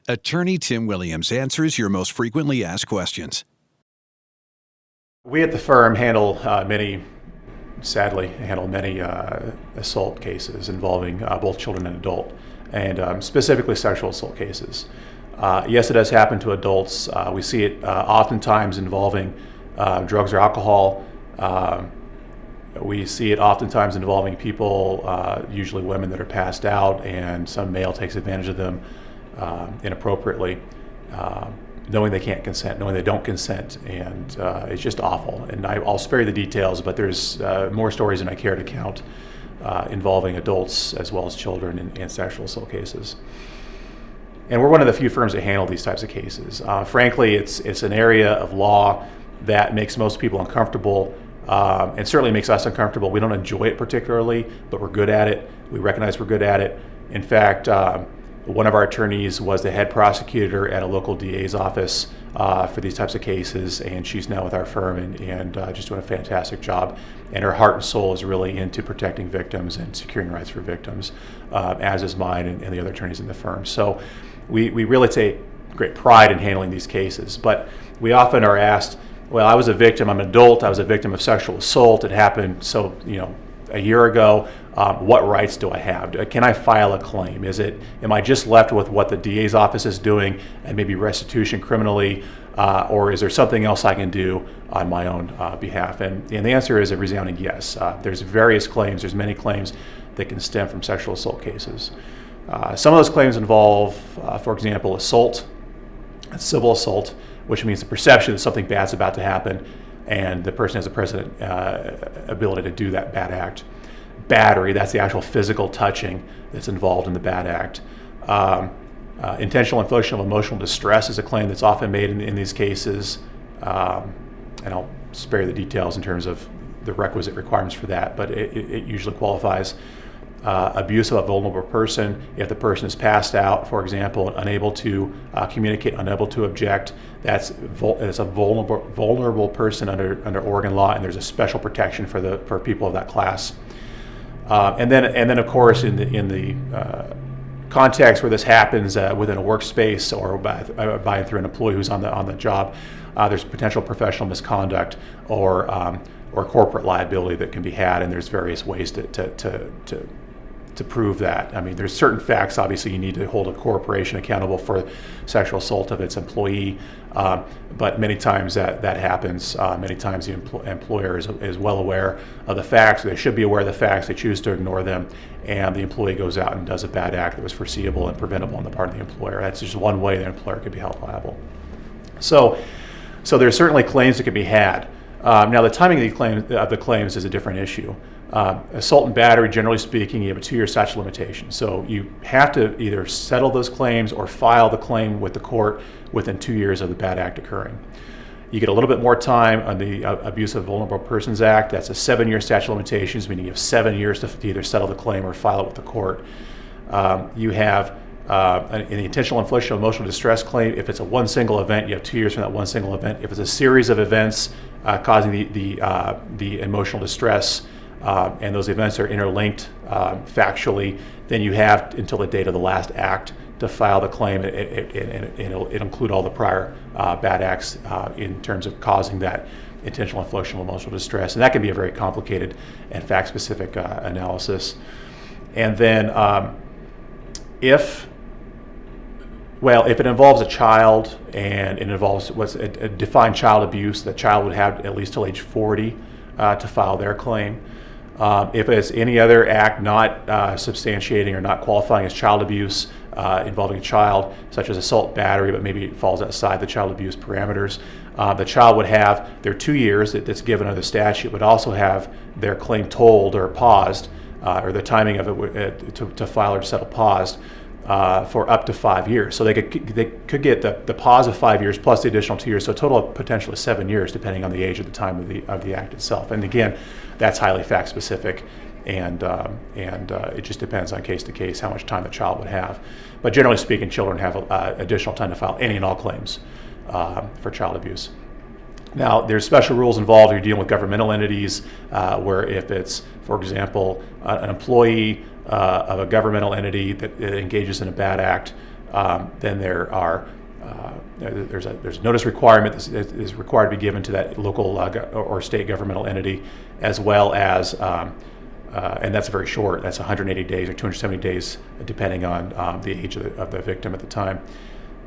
Attorney Tim Williams answers your most frequently asked questions. We at the firm handle many assault cases involving both children and adult, and specifically sexual assault cases. Yes, it does happen to adults. We see it oftentimes involving drugs or alcohol. We see it oftentimes involving people, usually women that are passed out, and some male takes advantage of them inappropriately, knowing they can't consent, knowing they don't consent, and it's just awful. And I'll spare you the details, but there's more stories than I care to count involving adults as well as children in sexual assault cases. And we're one of the few firms that handle these types of cases. Frankly, it's an area of law that makes most people uncomfortable, and certainly makes us uncomfortable. We don't enjoy it particularly, but we're good at it. We recognize we're good at it. In fact, one of our attorneys was the head prosecutor at a local DA's office for these types of cases, and she's now with our firm and just doing a fantastic job. And her heart and soul is really into protecting victims and securing rights for victims, as is mine and the other attorneys in the firm. So we really take great pride in handling these cases. But we often are asked, well, I was a victim, I'm an adult, I was a victim of sexual assault, it happened a year ago. What rights do I have? Can I file a claim? Am I just left with what the DA's office is doing and maybe restitution criminally, or is there something else I can do on my own behalf? And the answer is a resounding yes. There's various claims, there's many claims that can stem from sexual assault cases. Some of those claims involve, for example, assault, civil assault, which means the perception that something bad's about to happen and the person has the present ability to do that bad act. Battery, that's the actual physical touching that's involved in the bad act. Intentional infliction of emotional distress is a claim that's often made in these cases, and I'll spare you the details in terms of the requisite requirements for that, but it usually qualifies. Abuse of a vulnerable person, if the person is passed out, for example, unable to communicate, unable to object, it's a vulnerable person under Oregon law, and there's a special protection for people of that class. And then of course in the context where this happens within a workspace or by and through an employee who's on the job, there's potential professional misconduct or corporate liability that can be had, and there's various ways to prove that. I mean, there's certain facts. Obviously, you need to hold a corporation accountable for sexual assault of its employee, but many times that happens. Many times the employer is well aware of the facts. They should be aware of the facts. They choose to ignore them, and the employee goes out and does a bad act that was foreseeable and preventable on the part of the employer. That's just one way the employer could be held liable. So there's certainly claims that can be had. Now, the timing of the claims is a different issue. Assault and battery, generally speaking, you have a 2-year statute of limitations. So you have to either settle those claims or file the claim with the court within 2 years of the bad act occurring. You get a little bit more time on the Abuse of Vulnerable Persons Act. That's a 7-year statute of limitations, meaning you have 7 years to either settle the claim or file it with the court. You have an intentional infliction of emotional distress claim. If it's one single event, you have 2 years from that one single event. If it's a series of events causing the emotional distress, and those events are interlinked factually, then you have until the date of the last act to file the claim. It'll include all the prior bad acts in terms of causing that intentional infliction of emotional distress, and that can be a very complicated and fact-specific analysis. And then if it involves a child and it involves what's a defined child abuse, the child would have at least till age 40 to file their claim. If it's any other act not substantiating or not qualifying as child abuse involving a child, such as assault, battery, but maybe it falls outside the child abuse parameters, the child would have their 2 years that's given under the statute, would also have their claim tolled or paused, or the timing of it to file or to settle paused for up to 5 years. So they could get the pause of 5 years plus the additional 2 years, so a total of potentially 7 years, depending on the age at the time of the act itself. And again, that's highly fact specific, and it just depends on case to case how much time the child would have. But generally speaking, children have additional time to file any and all claims for child abuse. Now, there's special rules involved. You're dealing with governmental entities where if it's, for example, an employee of a governmental entity that engages in a bad act, then there's a notice requirement that is required to be given to that local or state governmental entity, as well as, and that's very short, that's 180 days or 270 days, depending on the age of the victim at the time.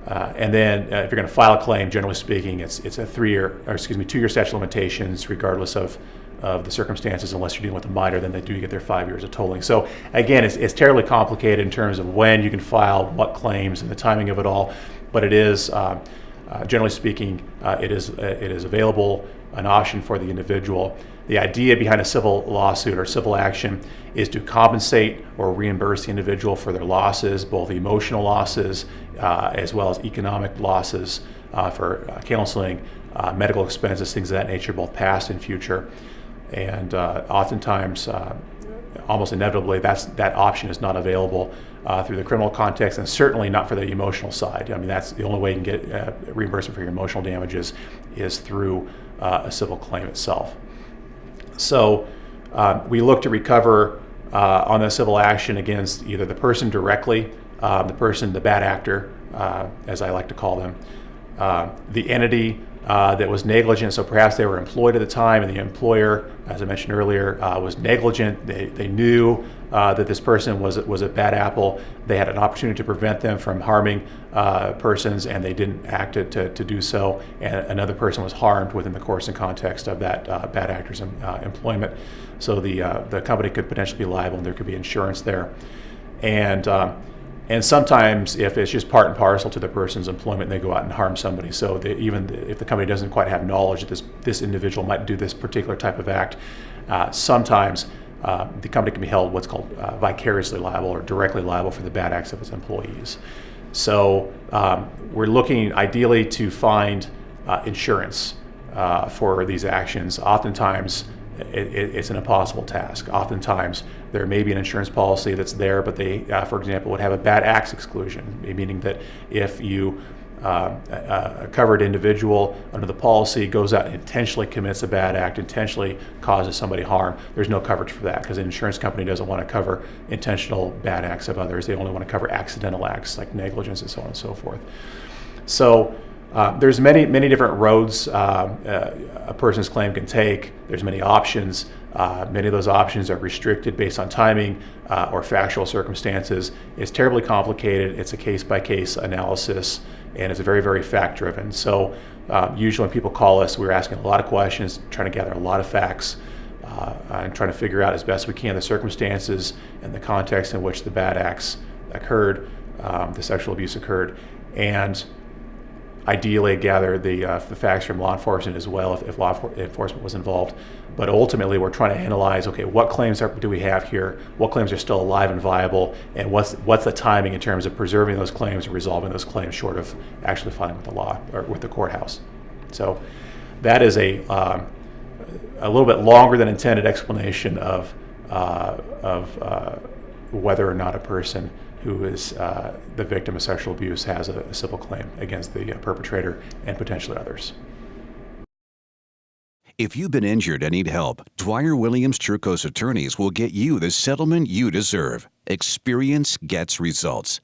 And then if you're going to file a claim, generally speaking, it's a 2-year statute of limitations, regardless of the circumstances, unless you're dealing with a minor, then they do get their 5 years of tolling. So again, it's terribly complicated in terms of when you can file what claims and the timing of it all, but it is, generally speaking, it is available, an option for the individual. The idea behind a civil lawsuit or civil action is to compensate or reimburse the individual for their losses, both emotional losses as well as economic losses for counseling, medical expenses, things of that nature, both past and future. And oftentimes, almost inevitably, that option is not available through the criminal context, and certainly not for the emotional side. I mean, that's the only way you can get reimbursement for your emotional damages is through a civil claim itself. So we look to recover on the civil action against either the person directly, the bad actor, as I like to call them, the entity that was negligent, so perhaps they were employed at the time and the employer, as I mentioned earlier, was negligent. They knew that this person was a bad apple. They had an opportunity to prevent them from harming persons, and they didn't act to do so, and another person was harmed within the course and context of that bad actor's employment. So the company could potentially be liable, and there could be insurance there. And sometimes, if it's just part and parcel to the person's employment, they go out and harm somebody. So even if the company doesn't quite have knowledge that this individual might do this particular type of act, sometimes the company can be held what's called vicariously liable or directly liable for the bad acts of its employees. So we're looking ideally to find insurance for these actions. Oftentimes, it's an impossible task. Oftentimes, there may be an insurance policy that's there, but they, for example, would have a bad acts exclusion, meaning that if a covered individual under the policy goes out and intentionally commits a bad act, intentionally causes somebody harm, there's no coverage for that because the insurance company doesn't want to cover intentional bad acts of others. They only want to cover accidental acts like negligence and so on and so forth. So there's many different roads a person's claim can take. There's many options. Many of those options are restricted based on timing or factual circumstances. It's terribly complicated. It's a case-by-case analysis, and it's very, very fact-driven. So usually when people call us, we're asking a lot of questions, trying to gather a lot of facts, and trying to figure out as best we can the circumstances and the context in which the bad acts occurred, the sexual abuse occurred, and ideally gather the facts from law enforcement as well if law enforcement was involved. But ultimately, we're trying to analyze, okay, what claims do we have here? What claims are still alive and viable? And what's the timing in terms of preserving those claims and resolving those claims short of actually filing with the law or with the courthouse? So that is a little bit longer than intended explanation of whether or not a person who is the victim of sexual abuse has a civil claim against the perpetrator and potentially others. If you've been injured and need help, Dwyer Williams Cherkoss Attorneys will get you the settlement you deserve. Experience gets results.